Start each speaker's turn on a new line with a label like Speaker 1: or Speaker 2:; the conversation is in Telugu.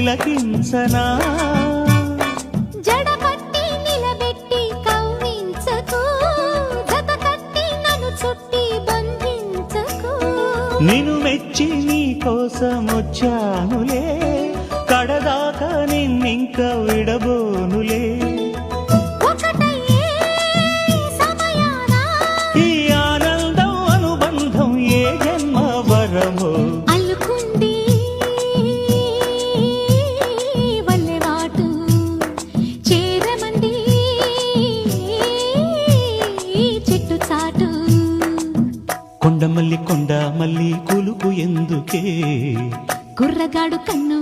Speaker 1: తిలకించనా
Speaker 2: జడపట్టి నిలబెట్టి కవ్వించకు జత కట్టి నన్ను చుట్టి బంధించకు
Speaker 1: నిన్ను మెచ్చి నీ కోసం వచ్చానులే కడదాకా నిన్నింక విడబోనులే
Speaker 2: ఒకటయ్యే సమయాన
Speaker 1: ఈ ఆనందం అనుబంధం ఏ జన్మ వరమో
Speaker 2: అల్లుకుంది వల్లెవాటు చేరమంది చెట్టు చాటు
Speaker 1: కొండ మల్లి కులుపు ఎందుకే
Speaker 2: కుర్రగాడు కన్ను